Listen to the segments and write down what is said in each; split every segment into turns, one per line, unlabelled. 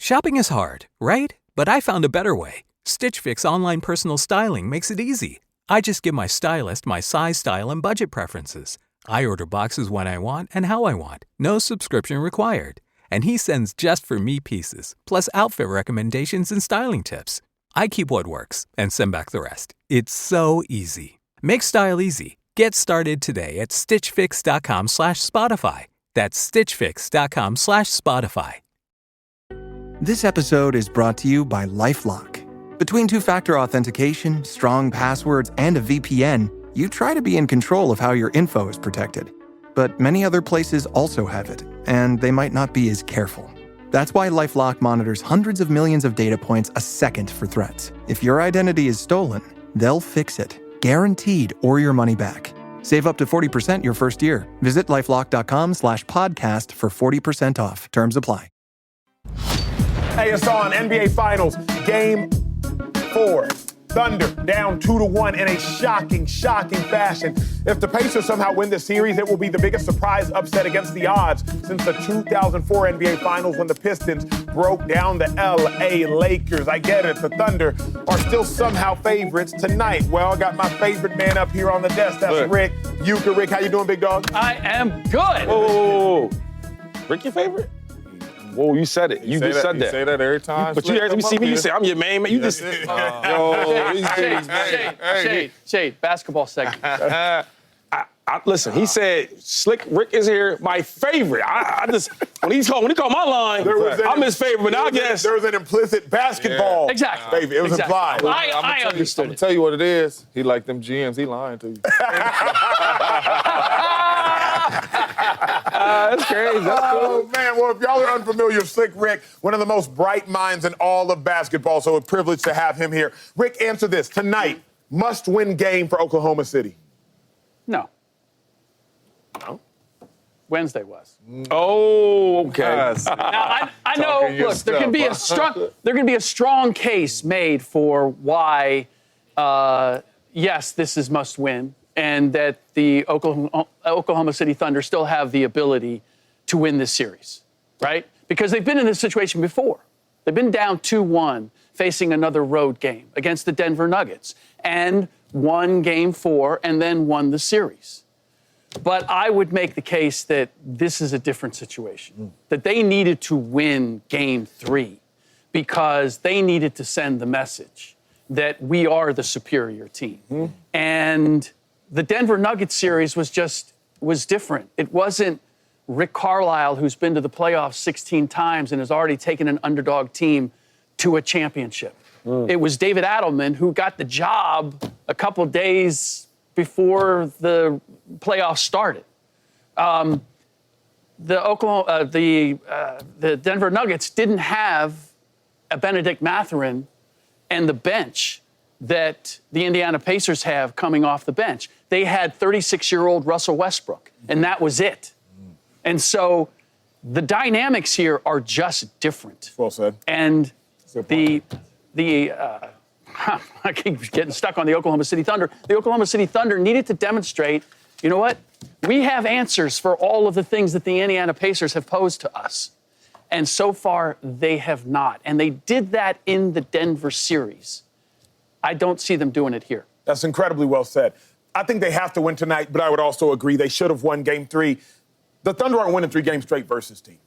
Shopping is hard, right? But I found a better way. Stitch Fix online personal styling makes it easy. I just give my stylist my size, style, and budget preferences. I order boxes when I want and how I want. No subscription required. And he sends just for me pieces, plus outfit recommendations and styling tips. I keep what works and send back the rest. It's so easy. Make style easy. Get started today at stitchfix.com/Spotify. That's stitchfix.com/Spotify.
This episode is brought to you by LifeLock. Between two-factor authentication, strong passwords, and a VPN, you try to be in control of how your info is protected. But many other places also have it, and they might not be as careful. That's why LifeLock monitors hundreds of millions of data points a second for threats. If your identity is stolen, they'll fix it, guaranteed, or your money back. Save up to 40% your first year. Visit LifeLock.com/podcast for 40% off. Terms apply.
Hey, it's on NBA Finals, Game 4. Thunder down 2-1 in a shocking fashion. If the Pacers somehow win this series, it will be the biggest surprise upset against the odds since the 2004 NBA Finals when the Pistons broke down the LA Lakers. I get it, the Thunder are still somehow favorites tonight. Well, I got my favorite man up here on the desk. That's Rick. Rick, how you doing, big dog?
I am good.
Whoa. Rick, your favorite? Whoa, you said it. You just said that.
You say that every time.
But you every see me, you say, I'm your main man. You just...
Shade, basketball segment.
Listen, he said, Slick Rick is here, my favorite. I just, when he called my line, I'm his favorite, but I guess.
There was an implicit basketball.
Exactly.
It was implied.
I understood
I'm going to tell you what it is. He like them GMs. He lying to you.
That's crazy. That's cool.
Oh, man. Well, if y'all are unfamiliar, Slick Rick, one of the most bright minds in all of basketball, so a privilege to have him here. Rick, answer this. Tonight, must-win game for Oklahoma City.
No. Wednesday was.
Oh, okay.
Now, I know, look, there can be a strong case made for why, yes, this is must-win, and that the Oklahoma City Thunder still have the ability to win this series, right? Because they've been in this situation before. They've been down 2-1 facing another road game against the Denver Nuggets and won Game 4 and then won the series. But I would make the case that this is a different situation, that they needed to win Game 3 because they needed to send the message that we are the superior team. And the Denver Nuggets series was different. It wasn't Rick Carlisle, who's been to the playoffs 16 times and has already taken an underdog team to a championship. It was David Adelman, who got the job a couple days before the playoffs started. The Denver Nuggets didn't have a Benedict Mathurin and the bench that the Indiana Pacers have coming off the bench. They had 36-year-old Russell Westbrook, and that was it. And so the dynamics here are just different.
Well said.
And I keep getting stuck on the Oklahoma City Thunder. The Oklahoma City Thunder needed to demonstrate, you know what? We have answers for all of the things that the Indiana Pacers have posed to us. And so far, they have not. And they did that in the Denver series. I don't see them doing it here.
That's incredibly well said. I think they have to win tonight, but I would also agree they should have won Game 3. The Thunder aren't winning 3 games straight versus team.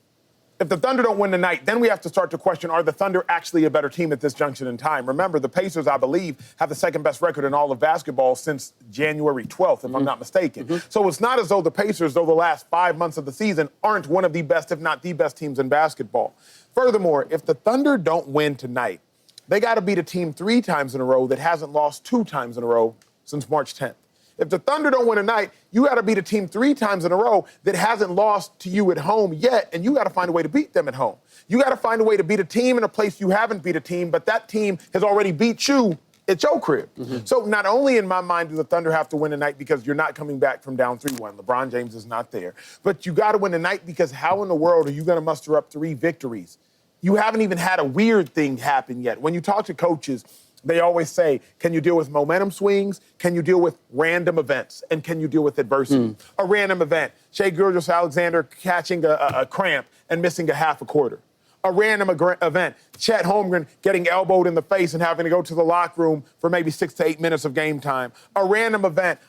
If the Thunder don't win tonight, then we have to start to question, are the Thunder actually a better team at this junction in time? Remember, the Pacers, I believe, have the second best record in all of basketball since January 12th, if I'm not mistaken. So it's not as though the Pacers, though the last 5 months of the season, aren't one of the best, if not the best teams in basketball. Furthermore, if the Thunder don't win tonight, they got to beat a team 3 times in a row that hasn't lost 2 times in a row since March 10th. If the Thunder don't win tonight, you got to beat a team 3 times in a row that hasn't lost to you at home yet, and you got to find a way to beat them at home. You got to find a way to beat a team in a place you haven't beat a team, but that team has already beat you at your crib. So not only in my mind do the Thunder have to win tonight because you're not coming back from down 3-1. LeBron James is not there. But you got to win tonight because how in the world are you going to muster up 3 victories? You haven't even had a weird thing happen yet. When you talk to coaches, they always say, can you deal with momentum swings? Can you deal with random events? And can you deal with adversity? A random event, Shai Gilgeous-Alexander catching a cramp and missing a half a quarter. A random event, Chet Holmgren getting elbowed in the face and having to go to the locker room for maybe 6 to 8 minutes of game time. A random event,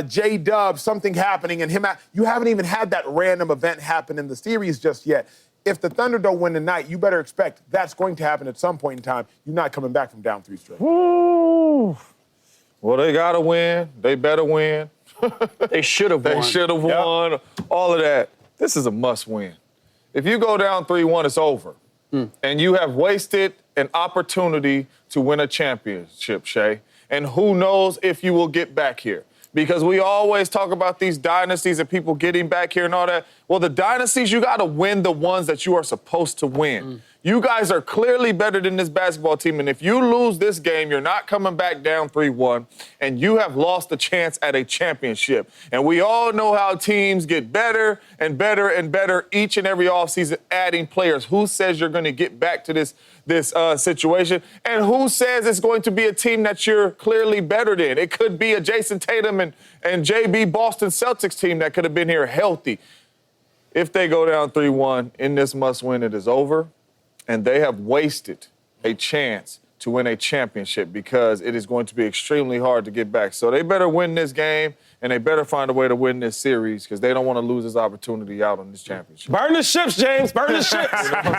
J-Dub, something happening, and you haven't even had that random event happen in the series just yet. If the Thunder don't win tonight, you better expect that's going to happen at some point in time. You're not coming back from down 3 straight.
Woo. Well, they got to win. They better win.
They should have won.
They should have won. Yep. All of that. This is a must-win. If you go down 3-1, it's over. And you have wasted an opportunity to win a championship, Shay. And who knows if you will get back here. Because we always talk about these dynasties and people getting back here and all that. Well, the dynasties, you got to win the ones that you are supposed to win. You guys are clearly better than this basketball team, and if you lose this game, you're not coming back down 3-1, and you have lost the chance at a championship. And we all know how teams get better and better and better each and every offseason, adding players. Who says you're going to get back to this situation? And who says it's going to be a team that you're clearly better than? It could be a Jason Tatum and JB Boston Celtics team that could have been here healthy. If they go down 3-1 in this must-win, it is over. And they have wasted a chance to win a championship because it is going to be extremely hard to get back. So they better win this game, and they better find a way to win this series because they don't want to lose this opportunity out on this championship.
Burn the ships, James. Burn the ships.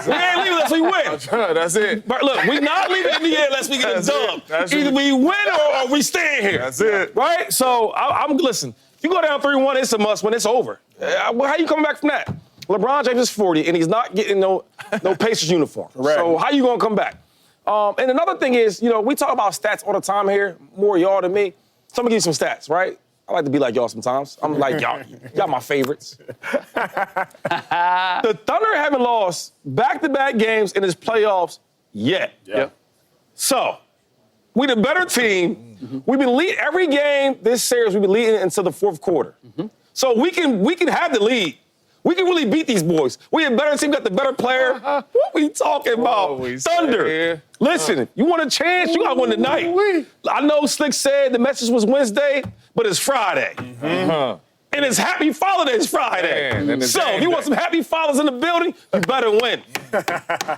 We ain't leaving unless we win.
That's it.
But look, we not leaving in the air unless we get a dub. Either we win or we stay here.
That's it.
Right? So listen, if you go down 3-1, it's a must win. It's over. How you coming back from that? LeBron James is 40, and he's not getting no Pacers uniform.
Correct.
So how you going to come back? And another thing is, we talk about stats all the time here, more y'all than me. So I'm going to give you some stats, right? I like to be like y'all sometimes. I'm like, y'all my favorites. The Thunder haven't lost back-to-back games in this playoffs yet.
Yep.
So, we the better team. We've been leading every game this series. We've been leading until the fourth quarter. So we can have the lead. We can really beat these boys. We a better team, got the better player. What we talking about? Thunder. Listen, you want a chance? You got to win tonight. I know Slick said the message was Wednesday, but it's Friday. And it's Happy Father's Day Friday. So if you want some happy fathers in the building, you better win.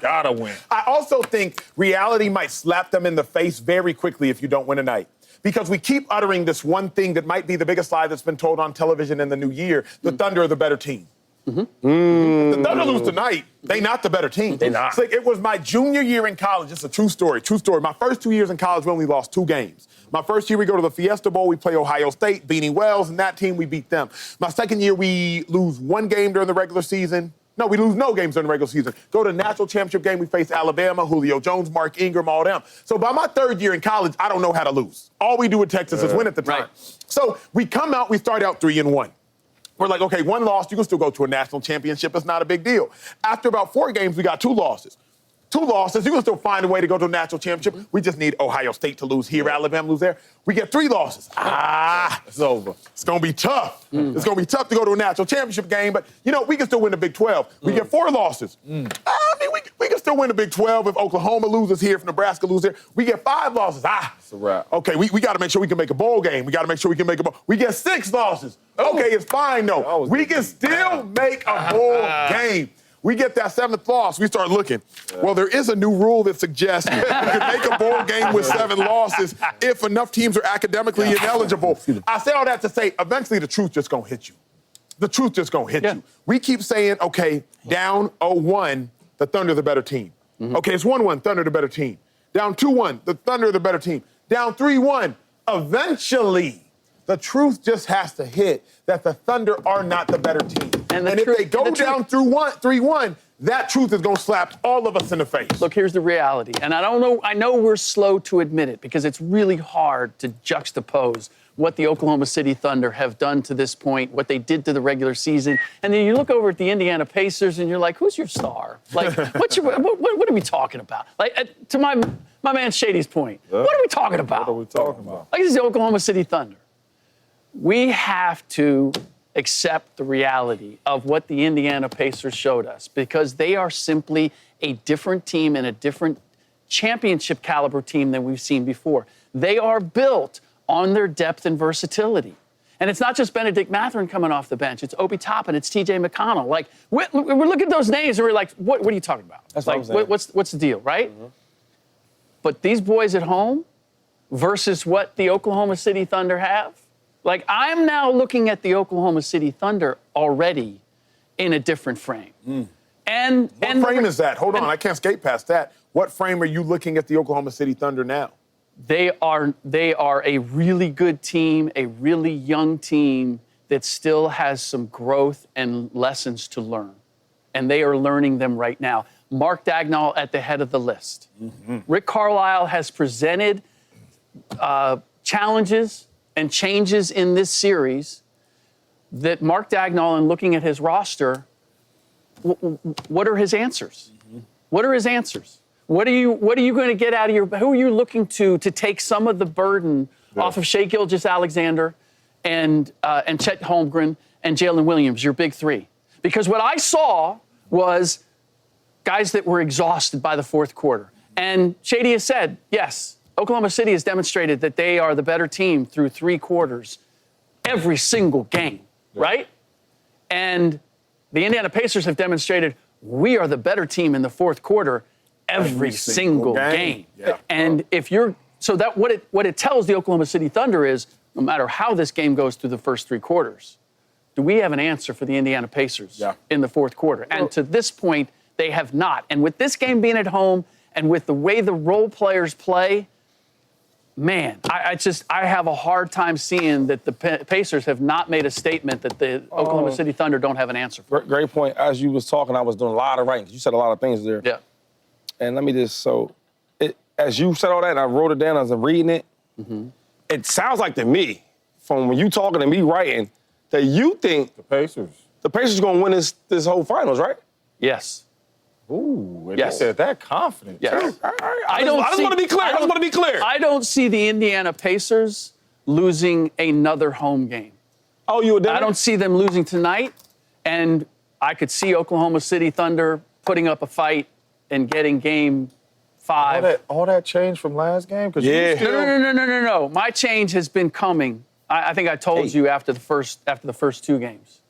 Gotta win.
I also think reality might slap them in the face very quickly if you don't win tonight. Because we keep uttering this one thing that might be the biggest lie that's been told on television in the new year, the Thunder are the better team. The Thunder lose tonight, they not the better team.
They not.
It's like, it was my junior year in college. It's a true story. My first 2 years in college, we only lost 2 games. My first year, we go to the Fiesta Bowl. We play Ohio State, Beanie Wells, and that team, we beat them. My second year, we lose 1 game during the regular season. No, we lose no games during the regular season. Go to the national championship game, we face Alabama, Julio Jones, Mark Ingram, all them. So by my third year in college, I don't know how to lose. All we do at Texas is win at the time.
Right.
So we come out, we start out 3-1. We're like, okay, 1 loss, you can still go to a national championship. It's not a big deal. After about 4 games, we got 2 losses. 2 losses, you can still find a way to go to a national championship. We just need Ohio State to lose here, Alabama lose there. We get 3 losses. It's over. It's going to be tough. It's going to be tough to go to a national championship game, but, we can still win the Big 12. We get 4 losses. I mean, we can still win the Big 12 if Oklahoma loses here, if Nebraska loses here. We get 5 losses.
It's a wrap.
Okay, we got to make sure we can make a bowl game. We got to make sure we can make a bowl. We get 6 losses. Okay, it's fine, though. We can still make a bowl game. We get that 7th loss, we start looking. Well, there is a new rule that suggests you can make a bowl game with 7 losses if enough teams are academically ineligible. I say all that to say, eventually the truth just gonna hit you. The truth just gonna hit you. We keep saying, okay, down 0-1, the Thunder the better team. Okay, it's 1-1, Thunder the better team. Down 2-1, the Thunder the better team. Down 3-1, eventually the truth just has to hit that the Thunder are not the better team. And if they go down 3-1, that truth is going to slap all of us in the face.
Look, here's the reality. And I know we're slow to admit it because it's really hard to juxtapose what the Oklahoma City Thunder have done to this point, what they did to the regular season. And then you look over at the Indiana Pacers and you're like, who's your star? Like, what are we talking about? Like, to my man Shady's point, what are we talking about?
What are we talking about?
Like, this is the Oklahoma City Thunder. We have to accept the reality of what the Indiana Pacers showed us because they are simply a different team and a different championship caliber team than we've seen before. They are built on their depth and versatility. And it's not just Benedict Mathurin coming off the bench. It's Obi Toppin. It's T.J. McConnell. Like, we're looking at those names and we're like, what are you talking about?
That's
like,
what I'm saying.
what's the deal, right? But these boys at home versus what the Oklahoma City Thunder have, like, I'm now looking at the Oklahoma City Thunder already in a different frame. And
What frame is that? Hold on, I can't skate past that. What frame are you looking at the Oklahoma City Thunder now?
They are a really good team, a really young team that still has some growth and lessons to learn. And they are learning them right now. Mark Dagnall at the head of the list. Rick Carlisle has presented challenges and changes in this series that Mark Dagnall, in looking at his roster, what are his answers? What are his answers? What are you going to get out of who are you looking to take some of the burden off of Shai Gilgeous-Alexander and Chet Holmgren and Jalen Williams, your big three? Because what I saw was guys that were exhausted by the fourth quarter. And Shady has said, yes, Oklahoma City has demonstrated that they are the better team through 3 quarters every single game, right? And the Indiana Pacers have demonstrated we are the better team in the fourth quarter every single game.
Yeah.
And what it tells the Oklahoma City Thunder is, no matter how this game goes through the first 3 quarters, do we have an answer for the Indiana Pacers in the fourth quarter? And to this point, they have not. And with this game being at home and with the way the role players play, man, I have a hard time seeing that the Pacers have not made a statement that the Oklahoma City Thunder don't have an answer for.
Great point. As you was talking, I was doing a lot of writing. You said a lot of things there.
Yeah.
And let me just, as you said all that and I wrote it down as I'm reading it, it sounds like to me, from when you talking and me writing, that you think
The Pacers.
the Pacers going to win this whole finals, right?
Yes.
Ooh, and
Yes.
they said that confident.
Yes.
I just want to be clear. I just want to be clear.
I don't see the Indiana Pacers losing another home game.
Oh, you a Denver?
I don't see them losing tonight, and I could see Oklahoma City Thunder putting up a fight and getting game 5.
All that changed from last game?
Yeah.
No. My change has been coming. I think I told you after the first 2 games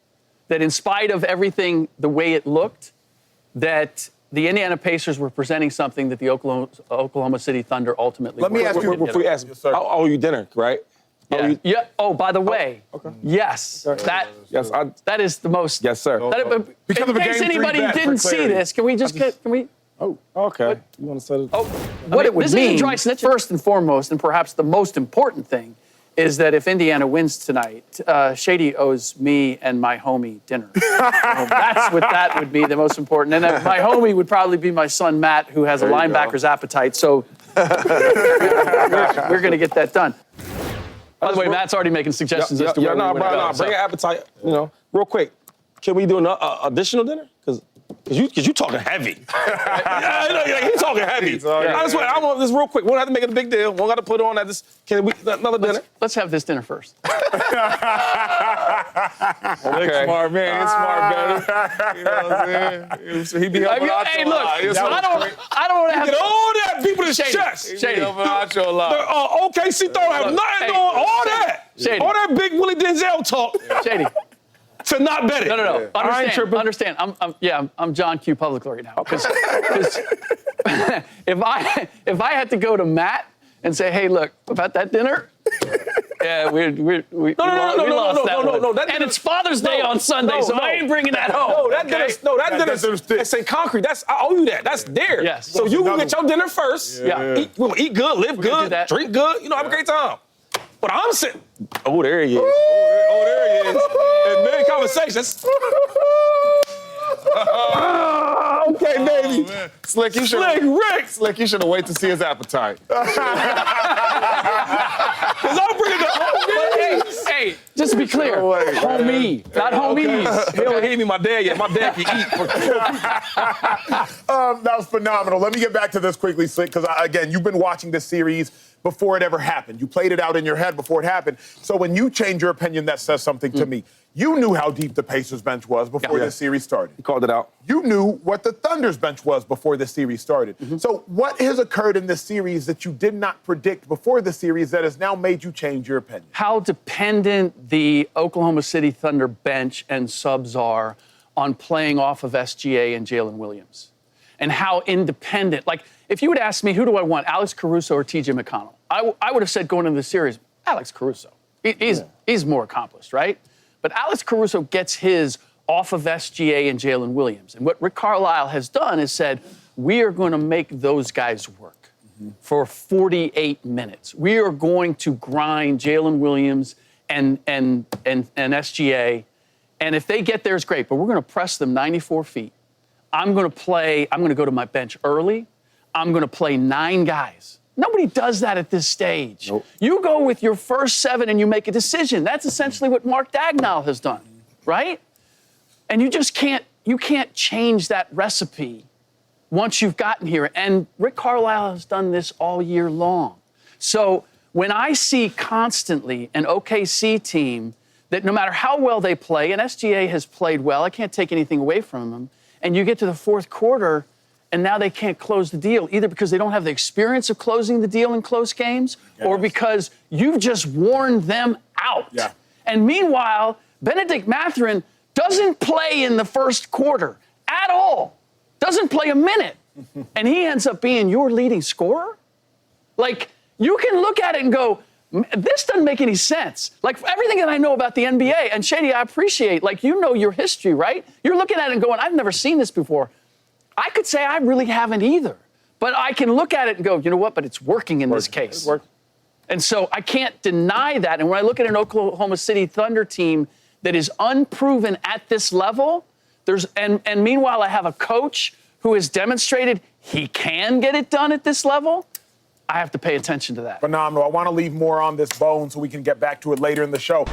that in spite of everything, the way it looked, that the Indiana Pacers were presenting something that the Oklahoma City Thunder ultimately.
Let me ask you
Before you ask me, I owe you dinner, right?
Yeah. Oh, by the way, yes,
Yes,
that is the most.
yes, sir.
Because
in
of a
case
game 3
anybody
bet, for
didn't see
clarity.
this, can we?
Oh, okay. You want to set it?
What it would
this
mean,
isn't dry snitching.
first and foremost, and perhaps the most important thing, is that if Indiana wins tonight, Shady owes me and my homie dinner. That's what that would be the most important. And my homie would probably be my son, Matt, who has a linebacker's appetite. So we're going to get that done. By the way, Matt's already making suggestions as to where we want to go.
Bring your appetite, real quick. Can we do an additional dinner? Because you talking heavy. He's talking heavy. I want this real quick. We don't have to make it a big deal. We don't got to put on that. Can we another dinner?
Let's have this dinner first.
Okay.
Smart man, it's smart better. You know what I'm saying? He be helping out
Hey,
your
look,
lot.
I don't want to have
Get all that people to
Shady.
chest.
He be
Shady.
helping out your lot.
OKC don't have nothing
Hey,
on all that.
Shady.
All that big Willie Denzel talk
Shady.
to not bet it.
No.
I ain't tripping.
Understand. I'm John Q. Public right now. Because if I had to go to Matt and say, hey, look, about that dinner, yeah, we lost that one. And it's Father's Day on Sunday, so I ain't bringing that home.
That dinner's that's in concrete. I owe you that. That's there.
Yes.
So you can get your dinner first.
Yeah.
Eat good, live
We're gonna do
good,
that.
drink good. Have a great time. But I'm sitting. Oh, there he is.
Oh, there he is.
In many conversations. Okay, baby.
Man. Slick, you should
Rick.
Slick, you should have waited to see his appetite.
Because I'm bringing the
Hey, just to be clear, homie, not homies.
He don't hear me, my dad yet. My dad can eat.
That was phenomenal. Let me get back to this quickly, Slick, because, again, you've been watching this series before it ever happened. You played it out in your head before it happened. So when you change your opinion, that says something to me. You knew how deep the Pacers bench was before this series started.
He called it out.
You knew what the Thunder's bench was before this series started. So what has occurred in this series that you did not predict before the series that has now made you change your opinion?
How dependent the Oklahoma City Thunder bench and subs are on playing off of SGA and Jalen Williams. And how independent. Like, if you would ask me, who do I want, Alex Caruso or TJ McConnell? I would have said going into the series, Alex Caruso. He's more accomplished, right? But Alex Caruso gets his off of SGA and Jalen Williams. And what Rick Carlisle has done is said, we are going to make those guys work for 48 minutes. We are going to grind Jalen Williams and SGA. And if they get there, it's great. But we're going to press them 94 feet. I'm going to go to my bench early. I'm going to play 9 guys. Nobody does that at this stage. Nope. You go with your first 7 and you make a decision. That's essentially what Mark Dagnall has done, right? And you just can't change that recipe once you've gotten here. And Rick Carlisle has done this all year long. So when I see constantly an OKC team that no matter how well they play, and SGA has played well, I can't take anything away from them, and you get to the fourth quarter, and now they can't close the deal, either because they don't have the experience of closing the deal in close games, or because you've just worn them out.
Yeah.
And meanwhile, Benedict Mathurin doesn't play in the first quarter at all. Doesn't play a minute. And he ends up being your leading scorer? Like, you can look at it and go, this doesn't make any sense. Like, everything that I know about the NBA, and Shady, I appreciate, like, you know your history, right? You're looking at it and going, I've never seen this before. I could say I really haven't either. But I can look at it and go, you know what, but it's working in this case. And so I can't deny that. And when I look at an Oklahoma City Thunder team that is unproven at this level, and meanwhile I have a coach who has demonstrated he can get it done at this level, I have to pay attention to that.
Phenomenal. I want to leave more on this bone so we can get back to it later in the show.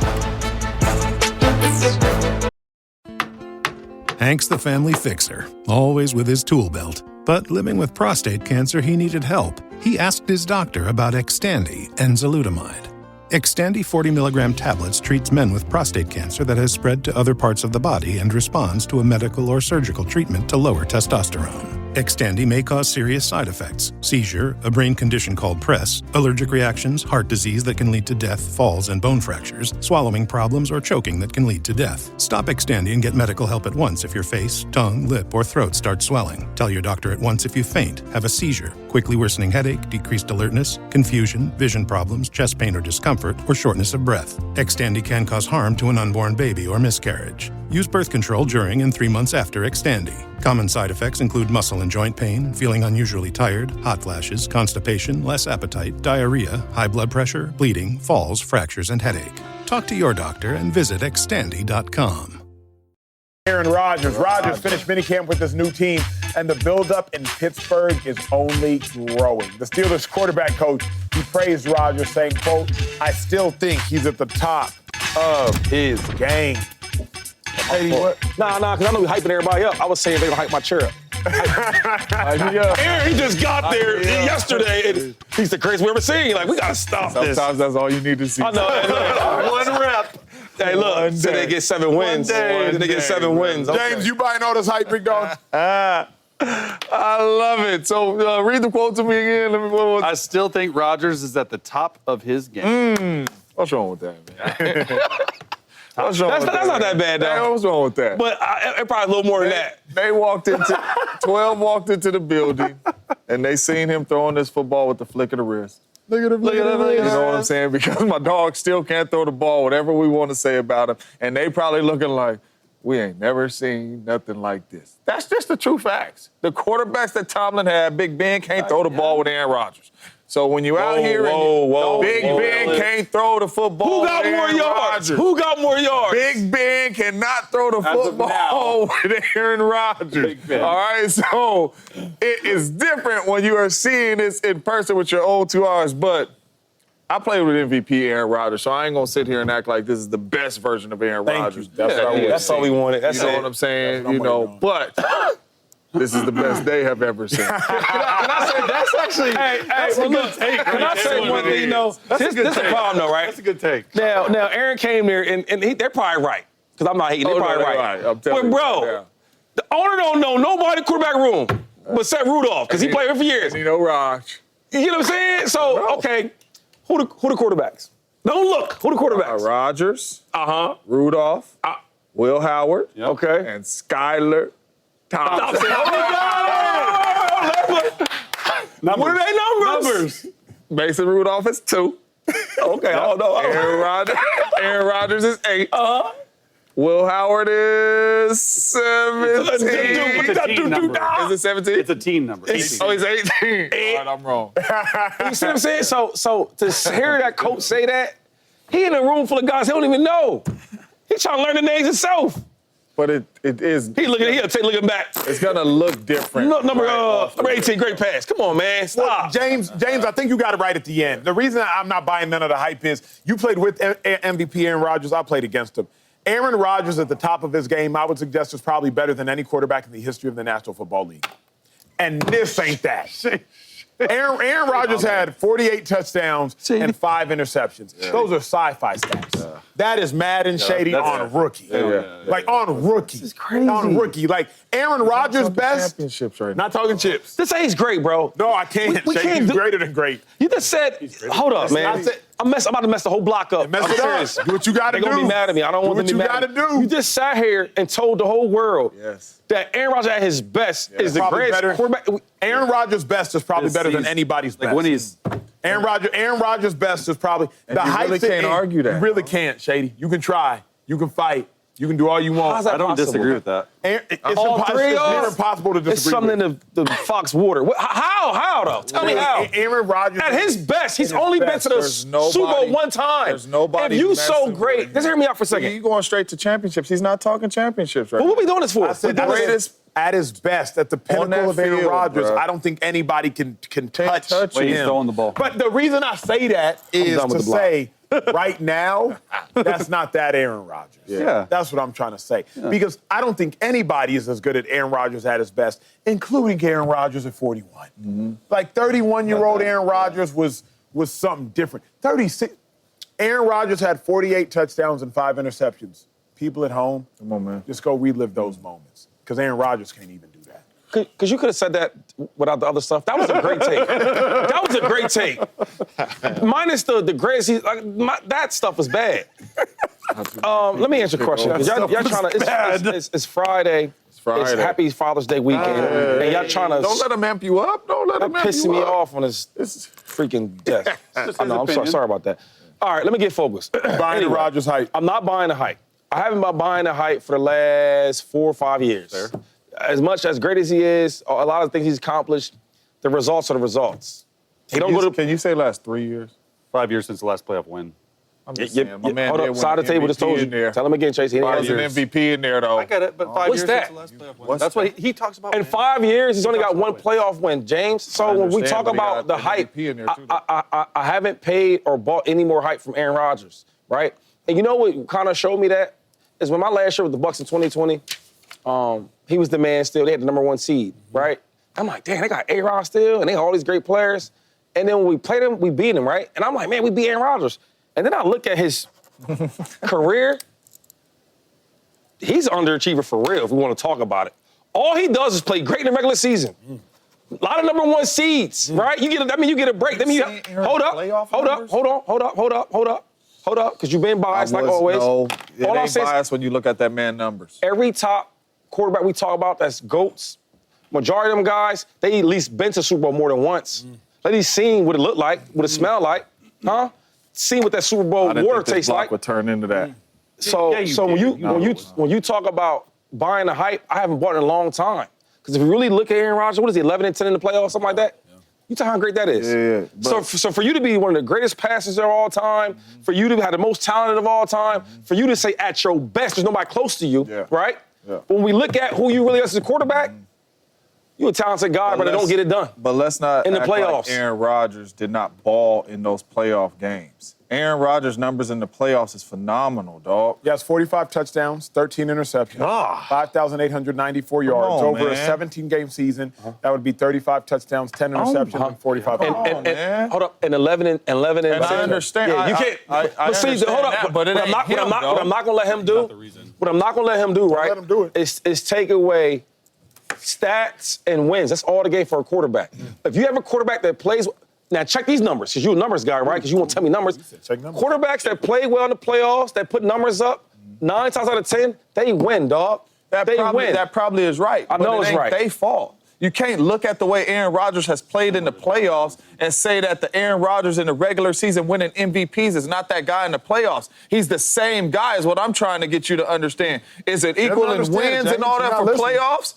Hank's the family fixer, always with his tool belt. But living with prostate cancer, he needed help. He asked his doctor about Xtandi and enzalutamide. Xtandi 40 milligram tablets treats men with prostate cancer that has spread to other parts of the body and responds to a medical or surgical treatment to lower testosterone. Xtandi may cause serious side effects: seizure, a brain condition called PRESS, allergic reactions, heart disease that can lead to death, falls and bone fractures, swallowing problems, or choking that can lead to death. Stop Xtandi and get medical help at once if your face, tongue, lip, or throat start swelling. Tell your doctor at once if you faint, have a seizure, quickly worsening headache, decreased alertness, confusion, vision problems, chest pain or discomfort, or shortness of breath. Xtandi can cause harm to an unborn baby or miscarriage. Use birth control during and 3 months after Xtandi. Common side effects include muscle and joint pain, feeling unusually tired, hot flashes, constipation, less appetite, diarrhea, high blood pressure, bleeding, falls, fractures, and headache. Talk to your doctor and visit Xtandi.com.
Aaron Rodgers. Rodgers finished minicamp with his new team, and the buildup in Pittsburgh is only growing. The Steelers quarterback coach, he praised Rodgers, saying, quote, I still think he's at the top of his game.
Hey, what? Nah, because I know we hyping everybody up. I was saying they gonna hype my chair up. Aaron, he just got there yesterday, and he's the craziest we ever seen. Like, we gotta stop this.
Sometimes that's all you need to see.
I know. One rep. Hey, look, so they get 7 wins. They get 7 wins. Okay.
James, you buying all this hype, big dog?
I love it. So read the quote to me again.
I still think Rodgers is at the top of his game.
What's wrong with that, man? That's
not that bad, though.
Hey, what's wrong with that?
But probably a little more than that.
They walked into 12 walked into the building, and they seen him throwing this football with the flick of the wrist. Look at him. You know what I'm saying? Because my dog still can't throw the ball, whatever we want to say about him. And they probably looking like, we ain't never seen nothing like this. That's just the true facts. The quarterbacks that Tomlin had, Big Ben can't throw the ball with Aaron Rodgers. So when you out here and Big Ben can't throw the football.
Who got more yards? Who got more yards?
Big Ben cannot throw the football with Aaron Rodgers. All right, so it is different when you are seeing this in person with your own 2 hours. But I played with MVP Aaron Rodgers, so I ain't gonna sit here and act like this is the best version of Aaron Rodgers.
That's all we wanted. That's
you know what I'm saying? You know, but this is the best they have ever seen.
Can I say that's actually? That's a good take. Can I say one thing? You know, this is a problem, though, right?
That's a good take.
Now, Aaron came there, and they're probably right. because I'm not hating. They're probably right.
I'm telling
But,
you,
bro,
yeah.
the owner don't know nobody in the quarterback room but Seth Rudolph, because he played here for years.
You know, Raj.
You know what I'm saying? So, okay, who the quarterbacks? Don't look. Who the quarterbacks?
Rodgers.
Uh-huh.
Rudolph. Will Howard.
Yep.
Okay.
And Skylar Thompson.
What are they numbers?
Mason Rudolph is 2.
Okay, I don't know.
Aaron Rodgers is 8.
Uh-huh.
Will Howard is 17.
It's a team number.
Is it 17?
It's a team number. 18.
Oh, he's 18. All right, I'm wrong.
You see what I'm saying? So to hear that coach say that, he in a room full of guys he don't even know. He trying to learn the names himself.
But it is.
He'll take looking back.
It's gonna look different.
Number 18, great pass. Come on, man. Stop.
James, I think you got it right at the end. The reason I'm not buying none of the hype is you played with MVP Aaron Rodgers. I played against him. Aaron Rodgers at the top of his game, I would suggest, is probably better than any quarterback in the history of the National Football League. And this ain't that. Aaron Rodgers had 48 touchdowns and 5 interceptions. Yeah. Those are sci-fi stats. Yeah. That is Madden shady on rookie. Like on rookie. This is crazy. On rookie. Like Aaron Rodgers' best.
Championships right now.
Not talking chips.
This ain't great, bro.
No, I can't.
We can't
He's greater than great.
You just said, hold up, man. I'm about to mess the whole block up.
Mess it up. Do what you got to do.
They're going to be mad at me. I don't want them to be mad at me. You just sat here and told the whole world that Aaron Rodgers at his best is the greatest quarterback.
Aaron Rodgers' best is probably better than anybody's best.
Like when he's
Aaron Rodgers' best is probably
the hype. You really can't argue that.
You really can't, Shady. You can try. You can fight. You can do all you want.
I don't disagree with that.
It's never impossible to disagree
It's something in the Fox water. How though? Tell me how.
Aaron Rodgers.
At his best, he's only been to the Super Bowl one time.
There's nobody.
If you so great, just hear me out for a second.
You going straight to championships. He's not talking championships right now.
What are we doing this for?
I said the greatest. At his best, at the pinnacle of Aaron Rodgers, I don't think anybody can touch him.
He's throwing the ball.
But the reason I say that is to say, right now, that's not that Aaron Rodgers.
Yeah.
That's what I'm trying to say. Yeah. Because I don't think anybody is as good at Aaron Rodgers at his best, including Aaron Rodgers at 41. Mm-hmm. Like 31-year-old Aaron Rodgers was something different. 36. Aaron Rodgers had 48 touchdowns and 5 interceptions. People at home,
come on, man,
just go relive those moments. Because Aaron Rodgers can't even do that.
Because you could have said that without the other stuff. That was a great take. That was a great take. Minus the greatest. That stuff was bad. Let me answer a question. Y'all trying to. It's Friday. It's Happy Father's Day weekend, and y'all trying to.
Don't let him amp you up. Don't let him amp you up.
Pissing me off on his freaking death. I'm sorry about that. All right, let me get focused.
Buying the Rodgers hype.
I'm not buying the hype. I haven't been buying the hype for the last 4 or 5 years. Fair. As much as great as he is, a lot of things he's accomplished, the results are the results.
Can you say last 3 years?
5 years since the last playoff win.
I'm just saying, my man
hold up, side of the table just told you. Tell him again, Chase. He
There's an MVP in there, though.
I get it, but 5 years since the last playoff win. That's what he talks about.
In 5 years, he's only got one playoff win, James. So when we talk about the hype, I haven't paid or bought any more hype from Aaron Rodgers, right? And you know what kind of showed me that? Is when my last year with the Bucs in 2020, he was the man still. They had the number 1 seed, right? I'm like, damn, they got A-Rod still, and they got all these great players. And then when we played him, we beat him, right? And I'm like, man, we beat Aaron Rodgers. And then I look at his career. He's an underachiever for real, if we want to talk about it. All he does is play great in the regular season. A lot of number 1 seeds, right? You get a break. Hold up, because you've been biased like always.
No, it ain't biased when you look at that man numbers.
Every top quarterback we talk about that's GOATs, majority of them guys, they at least been to Super Bowl more than once. At least seen what it looked like, what it smelled like, huh? Seen what that Super Bowl water tastes like.
Would turn into that.
So when you talk about buying the hype, I haven't bought it in a long time. Because if you really look at Aaron Rodgers, what is he, 11-10 in the playoffs, something like that? You tell how great that is.
Yeah.
So for you to be one of the greatest passers of all time, for you to have the most talented of all time, for you to say at your best, there's nobody close to you, right? Yeah. But when we look at who you really are as a quarterback, you're a talented guy, but don't get it done.
But let's not
in the
act
playoffs.
Like Aaron Rodgers did not ball in those playoff games. Aaron Rodgers' numbers in the playoffs is phenomenal, dog.
Yes, 45 touchdowns, 13 interceptions, 5,894 yards over a 17-game season. That would be 35 touchdowns, 10 interceptions, and 45.
Hold up, and 11 and
I understand.
Yeah, you can't.
I
but see, hold up.
but it ain't him,
what I'm not going to let him do. What I'm not going to let him do, right,
let him do it.
is take away stats and wins. That's all the game for a quarterback. If you have a quarterback that plays, now check these numbers, because you're a numbers guy, right? Because you won't tell me numbers.
Check numbers.
Quarterbacks that play well in the playoffs, that put numbers up, 9 times out of 10, they win, dog. They win.
That probably is right.
I know
but
it's right.
They fault. You can't look at the way Aaron Rodgers has played in the playoffs and say that the Aaron Rodgers in the regular season winning MVPs is not that guy in the playoffs. He's the same guy is what I'm trying to get you to understand. Is it equal in wins and all that for playoffs?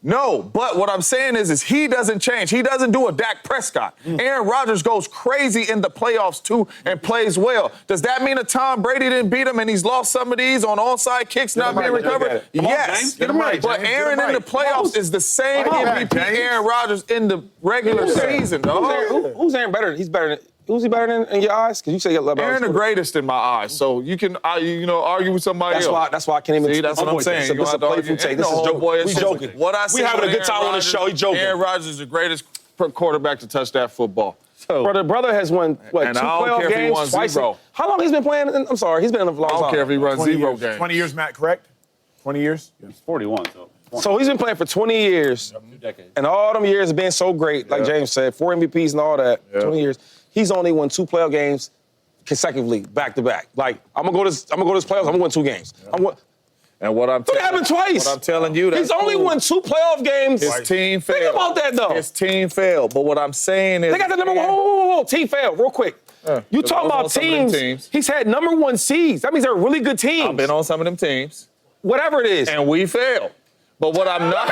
No, but what I'm saying is he doesn't change. He doesn't do a Dak Prescott. Aaron Rodgers goes crazy in the playoffs, too, and plays well. Does that mean that Tom Brady didn't beat him and he's lost some of these on onside kicks not being recovered? Yes. But Aaron in the playoffs is the same MVP Aaron Rodgers in the regular season, dog.
Who's Aaron better than? He's better than. Who's he better than in your eyes? Because you say
Aaron the greatest in my eyes, so you can argue with somebody else.
That's why I can't even.
See, that's what I'm saying.
It's a playful take. This is joking. We joking.
What I see,
we having a good time on the show. He joking.
Aaron Rodgers is the greatest quarterback to touch that football.
So, brother has won, what, 2 playoff games twice?
Zero.
How long he's been playing? I'm sorry, he's been in a long time.
I don't care if he runs 0 games.
20 years, Matt, correct? 20 years?
He's 41,
So he's been playing for 20 years.
2 decades.
And all them years have been so great, like James said, 4 MVPs and all that, 20 years. He's only won 2 playoff games consecutively, back to back. Like, I'm gonna go to this playoffs, I'm gonna win 2 games.
And what I'm
It happened twice.
What I'm telling you,
he's only won 2 playoff games.
His team failed.
Think about that, though.
His team failed. But what I'm saying is,
they got the number 1. Whoa. Team failed, real quick. You talking about teams? He's had number 1 seeds. That means they're really good teams.
I've been on some of them teams.
Whatever it is.
And we failed. But what I'm not,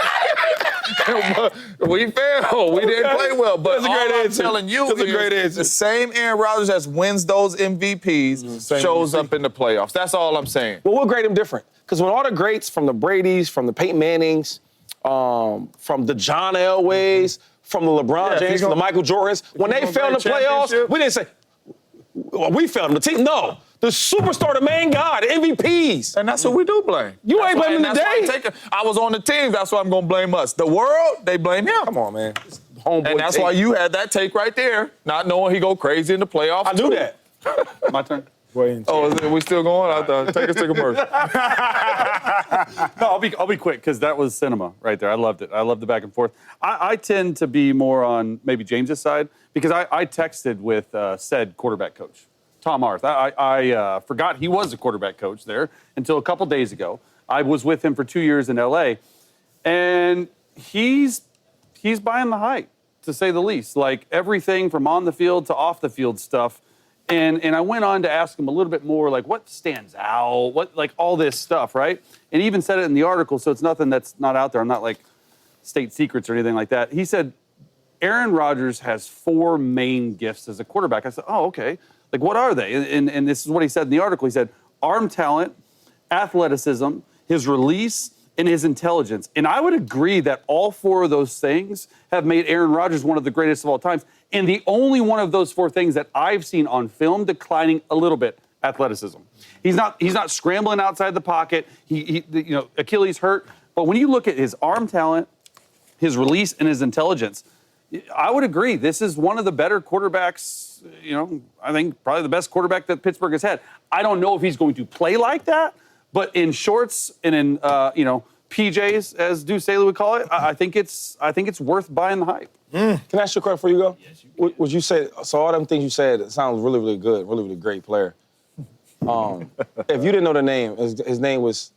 we failed. We didn't play well. But
That's a great answer.
I'm telling you is the same Aaron Rodgers that wins those MVPs shows up in the playoffs. That's all I'm saying.
Well, we'll grade him different. Because when all the greats, from the Bradys, from the Peyton Mannings, from the John Elways, from the LeBron James, from the Michael Jordans, when they failed in the playoffs, we didn't say, well, we failed them. The team, no. The superstar, the main guy, the MVPs.
And that's what we do blame.
You ain't blaming him today.
I was on the team. That's why I'm going to blame us. The world, they blame him.
Come on, man. Homeboy
and that's why you had that take right there, not knowing he go crazy in the playoffs.
I knew that.
My turn.
Oh, is we still going? Take us to commercial.
No, I'll be quick because that was cinema right there. I loved it. I loved the back and forth. I tend to be more on maybe James's side because I texted with said quarterback coach, Tom Arth. I forgot he was a quarterback coach there until a couple days ago. I was with him for 2 years in L.A., and he's buying the hype, to say the least. Like everything from on the field to off the field stuff. And I went on to ask him a little bit more, like, what stands out? What, like, all this stuff, right? And he even said it in the article, so it's nothing that's not out there. I'm not, like, state secrets or anything like that. He said, Aaron Rodgers has 4 main gifts as a quarterback. I said, oh, okay. Like, what are they? And this is what he said in the article. He said, arm talent, athleticism, his release, and his intelligence. And I would agree that all 4 of those things have made Aaron Rodgers one of the greatest of all times. And the only one of those 4 things that I've seen on film declining a little bit, athleticism. He's not scrambling outside the pocket. Achilles hurt. But when you look at his arm talent, his release, and his intelligence, I would agree. This is one of the better quarterbacks, I think probably the best quarterback that Pittsburgh has had. I don't know if he's going to play like that, but in shorts and in, PJs, as Deuce Staley would call it, I think it's worth buying the hype.
Can I ask you a question before you go? Yes, you can. Would you say, so all them things you said, it sounds really, really good, really, really great player. If you didn't know the name, his name was,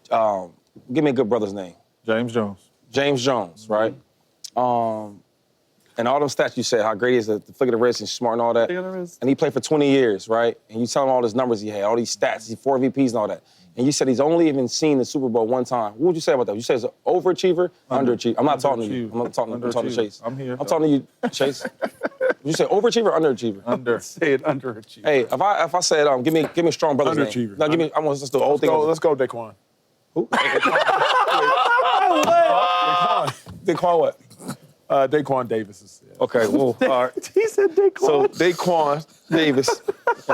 give me a good brother's name.
James Jones.
James Jones, right? And all those stats you said, how great he is, the flick of the wrist and smart and all that. And he played for 20 years, right? And you tell him all those numbers he had, all these stats, 4 VPs and all that. And you said he's only even seen the Super Bowl 1 time. What would you say about that? You say he's an overachiever, underachiever? I'm not talking to you. I'm talking to Chase.
I'm here.
I'm talking to you, Chase. Would you say overachiever or underachiever?
Under.
Say it, underachiever.
Hey, if I said, give me a strong brother's
Underachiever.
name. No, give me, I want to do the whole thing.
Let's go, Daquan.
Who? Daquan what?
Daquan Davis is. Yeah.
Okay, well, all right.
He said Daquan.
So Daquan Davis,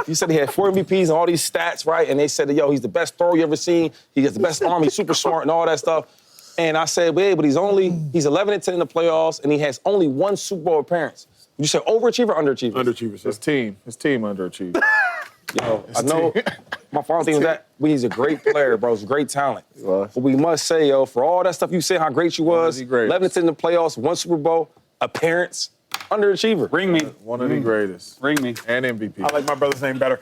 you said he had 4 MVPs and all these stats, right? And they said, yo, he's the best thrower you ever seen. He has the best arm. He's super smart and all that stuff. And I said, wait, but he's 11-10 in the playoffs, and he has only 1 Super Bowl appearance. Would you say overachiever or underachiever?
Underachiever, sir.
His team underachieved.
Yo, I know. My final thing was that he's a great player, bro. He's a great talent. But we must say, yo, for all that stuff you said, how great you was, 11 in the playoffs, 1 Super Bowl appearance, underachiever.
Ring me.
One of the greatest.
Ring me.
And MVP.
I like my brother's name better.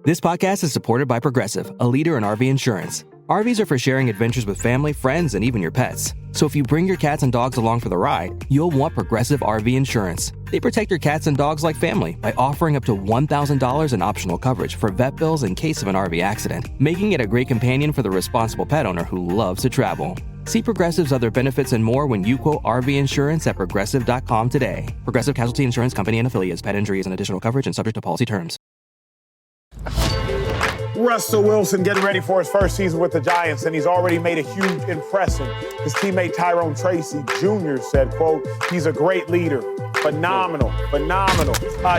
This podcast is supported by Progressive, a leader in RV insurance. RVs are for sharing adventures with family, friends, and even your pets. So if you bring your cats and dogs along for the ride, you'll want Progressive RV insurance. They protect your cats and dogs like family by offering up to $1,000 in optional coverage for vet bills in case of an RV accident, making it a great companion for the responsible pet owner who loves to travel. See Progressive's other benefits and more when you quote RV insurance at Progressive.com today. Progressive Casualty Insurance Company and Affiliates. Pet injuries and additional coverage and subject to policy terms.
Russell Wilson getting ready for his first season with the Giants, and he's already made a huge impression. His teammate Tyrone Tracy Jr. said, quote, he's a great leader. Phenomenal.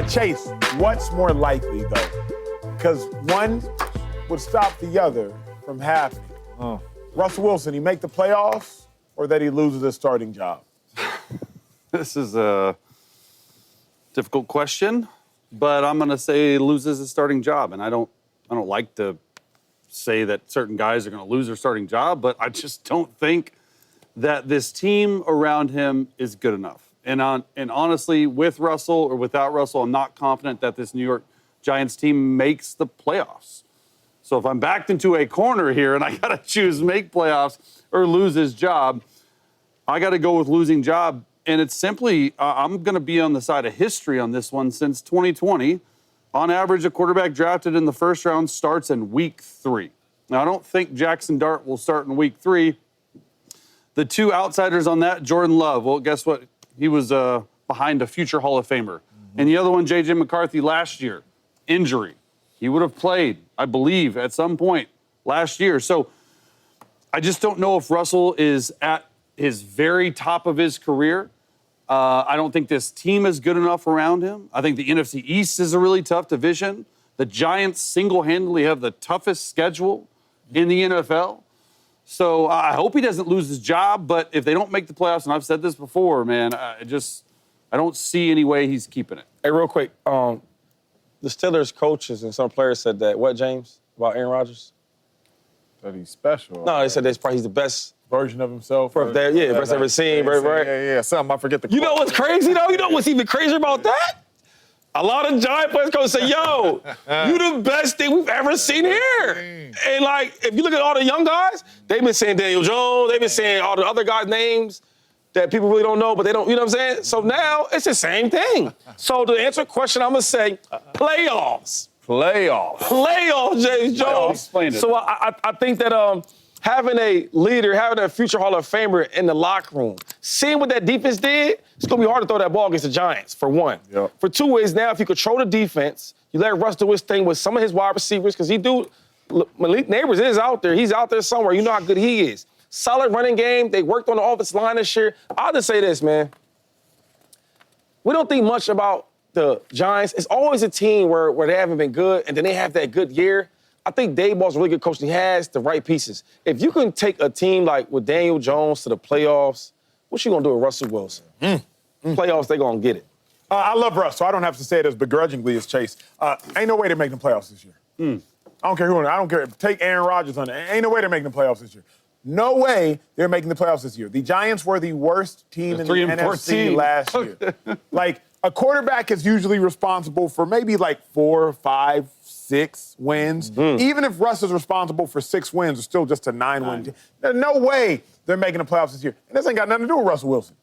Chase, what's more likely, though? Because one would stop the other from happening. Russell Wilson, he make the playoffs or that he loses his starting job?
This is a difficult question, but I'm going to say he loses his starting job, and I don't like to say that certain guys are going to lose their starting job, but I just don't think that this team around him is good enough. And honestly, with Russell or without Russell, I'm not confident that this New York Giants team makes the playoffs. So if I'm backed into a corner here and I got to choose make playoffs or lose his job, I got to go with losing job. And it's simply, I'm going to be on the side of history on this one since 2020. On average, a quarterback drafted in the first round starts in week 3. Now, I don't think Jackson Dart will start in week 3. The two outsiders on that, Jordan Love, well, guess what? He was behind a future Hall of Famer. And the other one, J.J. McCarthy, last year, injury. He would have played, I believe, at some point last year. So I just don't know if Russell is at his very top of his career. I don't think this team is good enough around him. I think the NFC East is a really tough division. The Giants single-handedly have the toughest schedule in the NFL. So I hope he doesn't lose his job, but if they don't make the playoffs, and I've said this before, man, I don't see any way he's keeping it.
Hey, real quick, the Steelers coaches and some players said that, what, James, about Aaron Rodgers?
That he's special.
No, they said he's the best
Version of himself?
best I've ever seen, right?
Yeah, something. I forget the quote.
You know what's crazy, though? You know what's even crazier about that? A lot of Giant players go say, yo, you the best thing we've ever seen here. And, like, if you look at all the young guys, they've been saying Daniel Jones, they've been saying all the other guys' names that people really don't know, but they don't, you know what I'm saying? So now it's the same thing. So to answer a question, I'm going to say playoffs. Playoffs, James Jones.
Explain it.
So I think that having a leader, having a future Hall of Famer in the locker room, seeing what that defense did, it's going to be hard to throw that ball against the Giants, for one.
Yep.
For two is now if you control the defense, you let Russ do his thing with some of his wide receivers, because Malik Neighbors is out there. He's out there somewhere. You know how good he is. Solid running game. They worked on the offensive line this year. I'll just say this, man. We don't think much about the Giants. It's always a team where they haven't been good, and then they have that good year. I think Dave Ball's a really good coach, and he has the right pieces. If you can take a team like with Daniel Jones to the playoffs, what you going to do with Russell Wilson? Playoffs, they going to get it.
I love Russ, so I don't have to say it as begrudgingly as Chase. Ain't no way they're making the playoffs this year. I don't care who. I don't care. Take Aaron Rodgers on it. Ain't no way they're making the playoffs this year. No way they're making the playoffs this year. The Giants were the worst team in the NFC last year. Like, a quarterback is usually responsible for maybe like 4, 5, 6 wins. Even if Russ is responsible for 6 wins, it's still just a 9-win team. There's no way they're making the playoffs this year. And this ain't got nothing to do with Russell Wilson.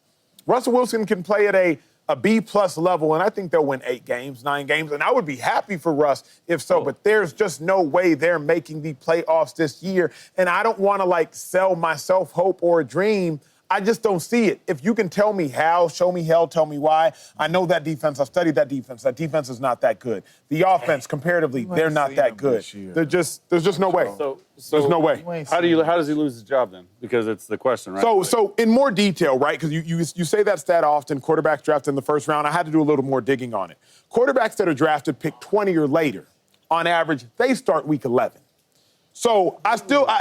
Russell Wilson can play at a B-plus level, and I think they'll win 8 games, 9 games, and I would be happy for Russ if so, but there's just no way they're making the playoffs this year, and I don't want to, like, sell myself hope or a dream. I just don't see it. If you can tell me how, show me how, tell me why. I know that defense. I've studied that defense. That defense is not that good. The offense, comparatively, they're not that good. There's just no way. There's no way.
How does he lose his job then? Because it's the question, right?
So in more detail, right? Because you say that stat often. Quarterbacks drafted in the first round. I had to do a little more digging on it. Quarterbacks that are drafted pick 20 or later, on average, they start week 11. So I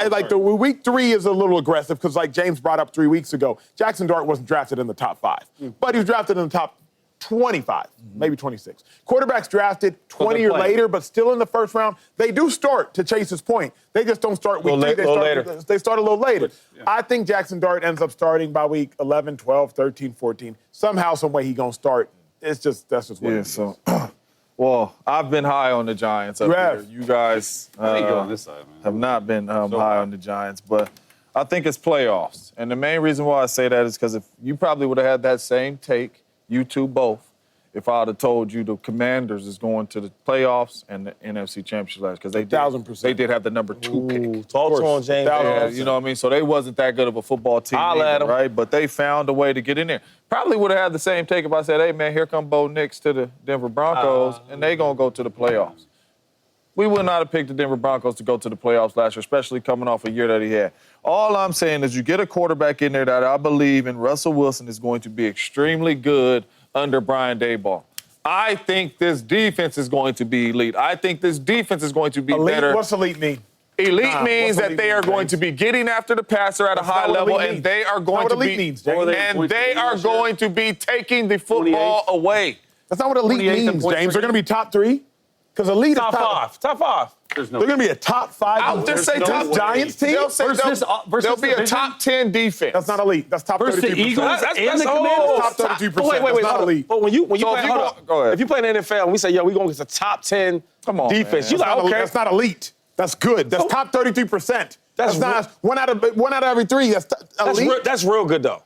like the week 3 is a little aggressive because, like James brought up 3 weeks ago, Jackson Dart wasn't drafted in the top 5, but he was drafted in the top 25, maybe 26. Quarterbacks drafted 20 or later, but still in the first round, they do start, to Chase's point. They just don't start week 3. They start a little later. Yeah. I think Jackson Dart ends up starting by week 11, 12, 13, 14. Somehow, some way, he's going to start. That's just what it is.
So, well, I've been high on the Giants up here. You guys
I think you're on this side, man.
have not been high on the Giants, but I think it's playoffs. And the main reason why I say that is because if you probably would have had that same take, you two both, if I would have told you the Commanders is going to the playoffs and the NFC Championship last, because they did.
1,000%.
They did have the number 2 pick.
Talk to him, James.
Yeah, you know what I mean? So they wasn't that good of a football team either, right? But they found a way to get in there. Probably would have had the same take if I said, hey, man, here come Bo Nix to the Denver Broncos, and they going to go to the playoffs. We would not have picked the Denver Broncos to go to the playoffs last year, especially coming off a year that he had. All I'm saying is you get a quarterback in there that I believe in, Russell Wilson, is going to be extremely good under Brian Daboll. I think this defense is going to be elite. I think this defense is going to be
elite?
better.
What's elite mean?
Elite means that they are going to be getting after the passer at a high level, and they are going to be going to be taking the football away.
That's not what elite means, James. They're going to be top 3? Because elite
top
is
five. Top 5.
They're going to be a top 5.
I'll just say top
Giants team.
They'll be a top 10 defense.
That's not elite. That's top 32%.
Versus the Eagles
That's
and the Commanders.
Top 32%.
Wait,
That's not elite.
But when you play,
go ahead.
If you play in the NFL and we say, we're going to get the top 10 defense, you're like, okay.
That's not elite. That's good. That's top 32%. That's not one out of every 3. That's elite.
That's real good, though.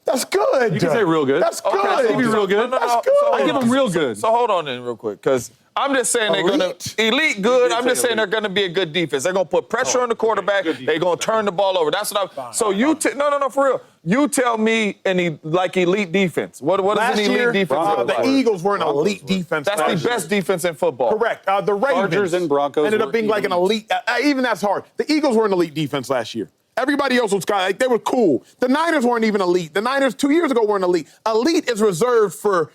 That's good.
You can say real good.
That's good.
I'll give you real good.
That's good.
I give them real good.
So hold on then real quick, because I'm just saying they're going to elite good. I'm just saying they're going to be a good defense. They're going to put pressure on the quarterback. They're going to turn the ball over. That's what I'm. So you no for real. You tell me elite defense. What is an elite defense?
The Eagles were an elite defense.
That's the best defense in football.
Correct. The Ravens
Chargers and Broncos
ended up being like an elite. Even that's hard. The Eagles were an elite defense last year. Everybody else was kind of, they were cool. The Niners weren't even elite. The Niners 2 years ago weren't elite. Elite is reserved for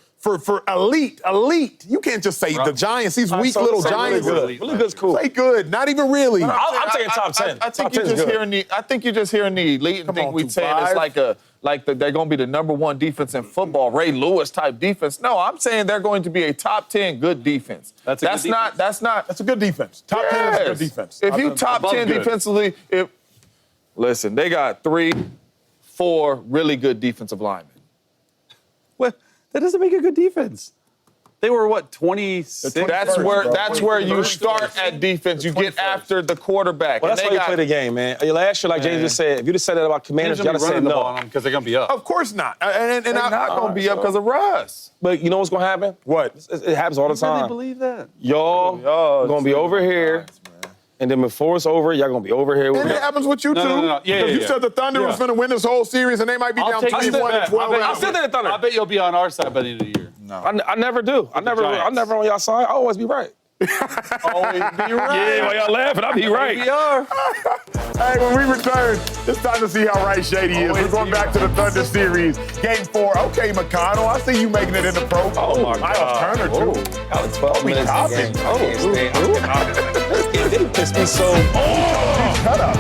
elite. Elite. You can't just say the Giants. These weak little Giants.
Really good's cool.
Say good. Not even really.
I'm taking top 10.
I think you're just hearing the elite and think we're saying it's they're going to be the number 1 defense in football, Ray Lewis type defense. No, I'm saying they're going to be a top 10 good defense. That's a
good defense. Top 10 is a good defense.
If you top 10 defensively, listen, they got 3, 4 really good defensive linemen.
Well, that doesn't make a good defense. They were, 26?
That's where you start at defense. You get after the quarterback.
Well, that's why you play the game, man. Last year, like James just said, if you'd have said that about Commanders, you got to say no.
Because they're going to be up.
Of course not. And
they're not going to be up because of Russ.
But you know what's going to happen?
What?
It happens all the time.
I really believe that.
Y'all going to be over here. And then before it's over, y'all going to be over here.
And it happens with you, too.
No.
Because you said the Thunder was going to win this whole series, and they might be down 21-12.
I'll sit there, Thunder.
I bet you'll be on our side by the end of the year.
No.
I never do. I'm never on y'all side. I always be right.
Always be right.
Yeah, while y'all laughing, I'll be right.
We are.
Hey, when we return, it's time to see how right Shady is. We're going back to the Thunder series. Game 4. Okay, McConnell, I see you making it in the pro.
Oh, my God.
Turner, too.
That was 12 minutes of the game. They pissed me so.
Cut up.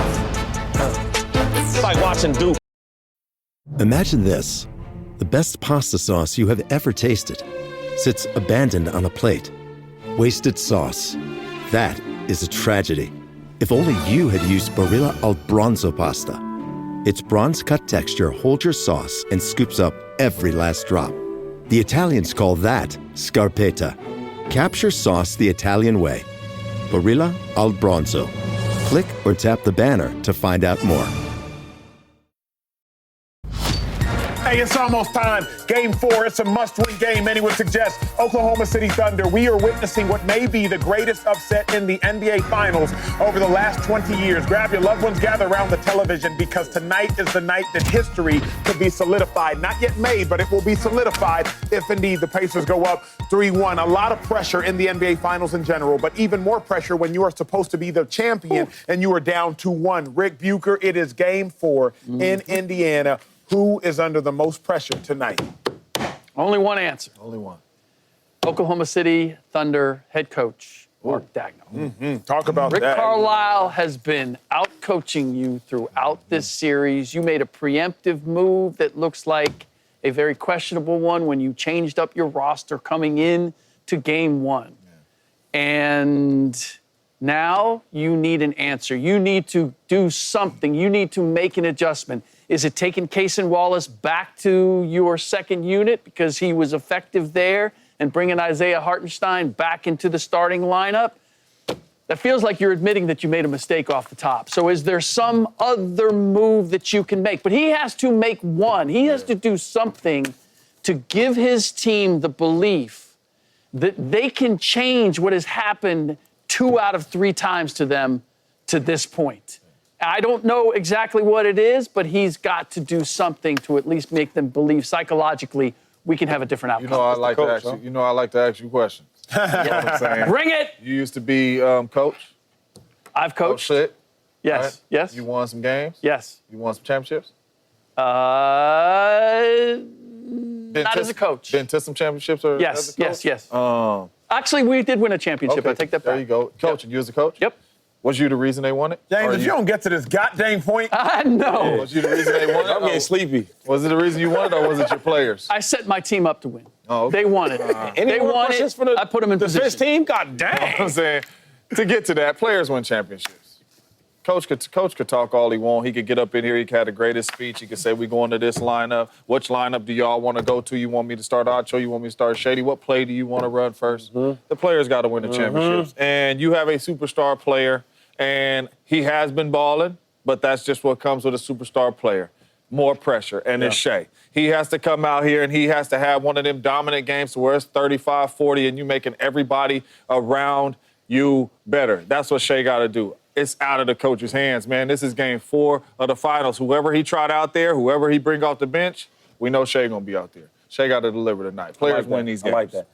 It's like watching Duke.
Imagine this. The best pasta sauce you have ever tasted sits abandoned on a plate. Wasted sauce. That is a tragedy. If only you had used Barilla al Bronzo pasta. Its bronze-cut texture holds your sauce and scoops up every last drop. The Italians call that scarpetta. Capture sauce the Italian way. Barilla al Bronzo. Click or tap the banner to find out more.
Hey, it's almost time. Game 4, it's a must-win game, many would suggest. Oklahoma City Thunder, we are witnessing what may be the greatest upset in the NBA Finals over the last 20 years. Grab your loved ones, gather around the television, because tonight is the night that history could be solidified. Not yet made, but it will be solidified if indeed the Pacers go up 3-1. A lot of pressure in the NBA Finals in general, but even more pressure when you are supposed to be the champion and you are down 2-1. Rick Bucher, it is Game 4 in Indiana. Who is under the most pressure tonight?
Only one answer.
Only one.
Oklahoma City Thunder head coach, Mark Daigneault.
Talk about
Rick
that.
Carlisle has been out-coaching you throughout this series. You made a preemptive move that looks like a very questionable one when you changed up your roster coming in to game one. Yeah. And now you need an answer. You need to do something. You need to make an adjustment. Is it taking Cason Wallace back to your second unit because he was effective there and bringing Isaiah Hartenstein back into the starting lineup? That feels like you're admitting that you made a mistake off the top. So is there some other move that you can make? But he has to make one. He has to do something to give his team the belief that they can change what has happened 2 out of 3 times to them to this point. I don't know exactly what it is, but he's got to do something to at least make them believe psychologically we can have a different outcome.
I like to ask you questions. You know what I'm saying?
Bring it!
You used to be coach.
I've coached.
Coach Shit,
yes,
right?
yes.
You won some games?
Yes.
You won some championships?
Not as a coach.
Been to some championships or
Yes,
as a coach?
yes. Actually, we did win a championship.
Okay.
I take that back.
There you go. Coaching, you as a coach?
Yep.
Was you the reason they won it?
James, if you don't get to this goddamn point.
I know.
Was you the reason they won it?
I'm getting sleepy.
Was it the reason you won it, or was it your players?
I set my team up to win.
Oh, okay.
They won it. They won it.
For the
I put them in
defense
position.
team? God dang.
I'm saying, to get to that, players win championships. Coach could talk all he want. He could get up in here. He could have the greatest speech. He could say, we going to this lineup. Which lineup do y'all want to go to? You want me to start Acho? You want me to start Shady? What play do you want to run first? The players got to win the championships. And you have a superstar player, and he has been balling, but that's just what comes with a superstar player. More pressure, and it's Shea. He has to come out here, and he has to have one of them dominant games where it's 35-40, and you making everybody around you better. That's what Shea got to do. It's out of the coach's hands, man. This is game 4 of the finals. Whoever he trot out there, whoever he bring off the bench, we know Shea going to be out there. Shea got to deliver tonight. Players win these games.
I like that.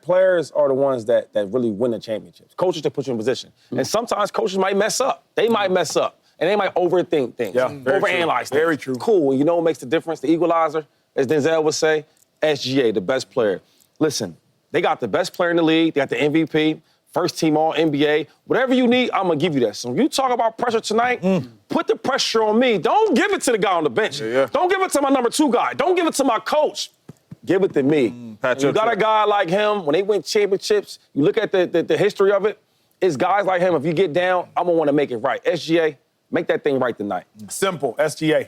Players are the ones that really win the championships. Coaches that put you in position. And sometimes coaches might mess up. They might mess up. And they might overthink things.
Yeah,
overanalyze things.
Very true.
Cool. You know what makes the difference? The equalizer, as Denzel would say, SGA, the best player. Listen, they got the best player in the league. They got the MVP. First team All-NBA. Whatever you need, I'm going to give you that. So when you talk about pressure tonight, put the pressure on me. Don't give it to the guy on the bench. Don't give it to my number 2 guy. Don't give it to my coach. Give it to me. You got a guy like him, when they win championships, you look at the history of it, it's guys like him, if you get down, I'm going to want to make it right. SGA, make that thing right tonight.
Simple, SGA.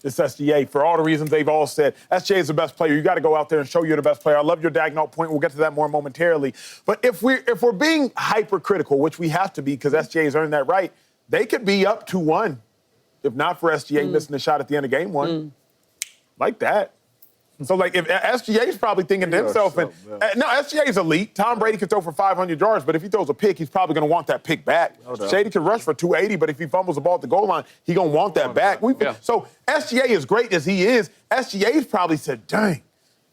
It's SGA for all the reasons they've all said. SGA is the best player. You got to go out there and show you're the best player. I love your Dagnall point. We'll get to that more momentarily. But if we're being hypercritical, which we have to be because SGA has earned that right, they could be up 2-1 if not for SGA missing the shot at the end of game 1. Like that. So, like, if SGA's probably thinking to himself, no, SGA's elite. Tom Brady can throw for 500 yards, but if he throws a pick, he's probably going to want that pick back. Shady can rush for 280, but if he fumbles the ball at the goal line, he's going to want that back. So, SGA, as great as he is, SGA's probably said, dang,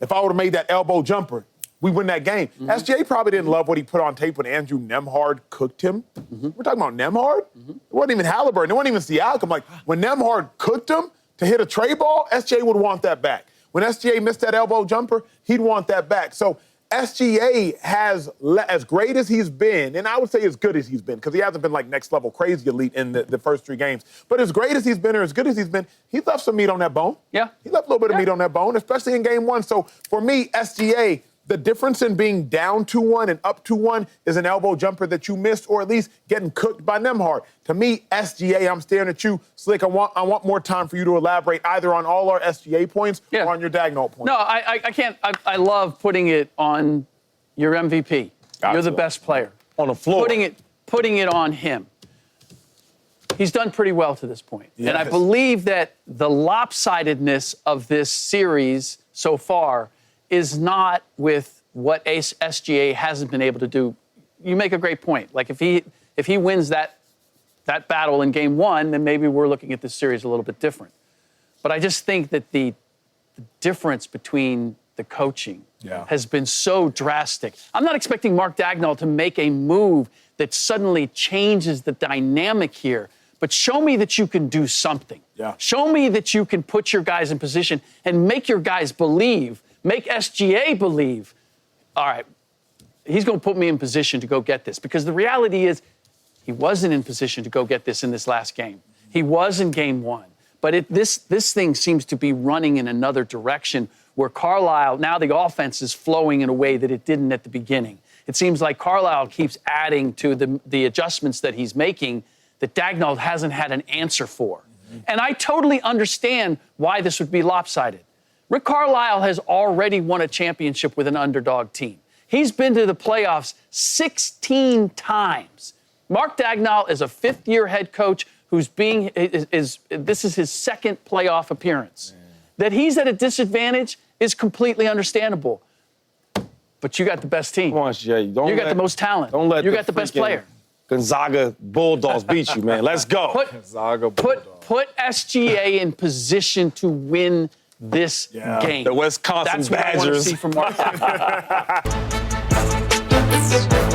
if I would have made that elbow jumper, we win that game. SGA probably didn't love what he put on tape when Andrew Nembhard cooked him. We're talking about Nembhard? It wasn't even Halliburton. It wasn't even Siakam. Like, when Nembhard cooked him to hit a tray ball, SGA would want that back. When SGA missed that elbow jumper, he'd want that back. So SGA has, as great as he's been, and I would say as good as he's been, because he hasn't been like next level crazy elite in the first 3 games, but as great as he's been or as good as he's been, he left some meat on that bone.
Yeah.
He left a little bit of meat on that bone, especially in game 1. So for me, SGA, the difference in being down 2-1 and up 2-1 is an elbow jumper that you missed, or at least getting cooked by Nembhard. To me, SGA, I'm staring at you, Slick. I want more time for you to elaborate either on all our SGA points or on your Dagnall points.
No, I can't. I love putting it on your MVP. You're the best player
on the floor.
Putting it on him. He's done pretty well to this point, and I believe that the lopsidedness of this series so far is not with what SGA hasn't been able to do. You make a great point. Like, if he wins that battle in game 1, then maybe we're looking at this series a little bit different. But I just think that the difference between the coaching has been so drastic. I'm not expecting Mark Dagnall to make a move that suddenly changes the dynamic here. But show me that you can do something. Show me that you can put your guys in position and make your guys believe. Make SGA believe, all right, he's going to put me in position to go get this. Because the reality is he wasn't in position to go get this in this last game. He was in game 1. But this thing seems to be running in another direction where Carlisle, now the offense is flowing in a way that it didn't at the beginning. It seems like Carlisle keeps adding to the adjustments that he's making that Daigneault hasn't had an answer for. And I totally understand why this would be lopsided. Rick Carlisle has already won a championship with an underdog team. He's been to the playoffs 16 times. Mark Daigneault is a fifth-year head coach who's this is his second playoff appearance. That he's at a disadvantage is completely understandable. But you got the best team.
Come on, Jay.
You got the most talent. You got the best player.
Gonzaga Bulldogs beat you, man. Let's go.
Put SGA in position to win this game.
The Wisconsin
That's
Badgers.
That's what I want to see from Mark Daigneault.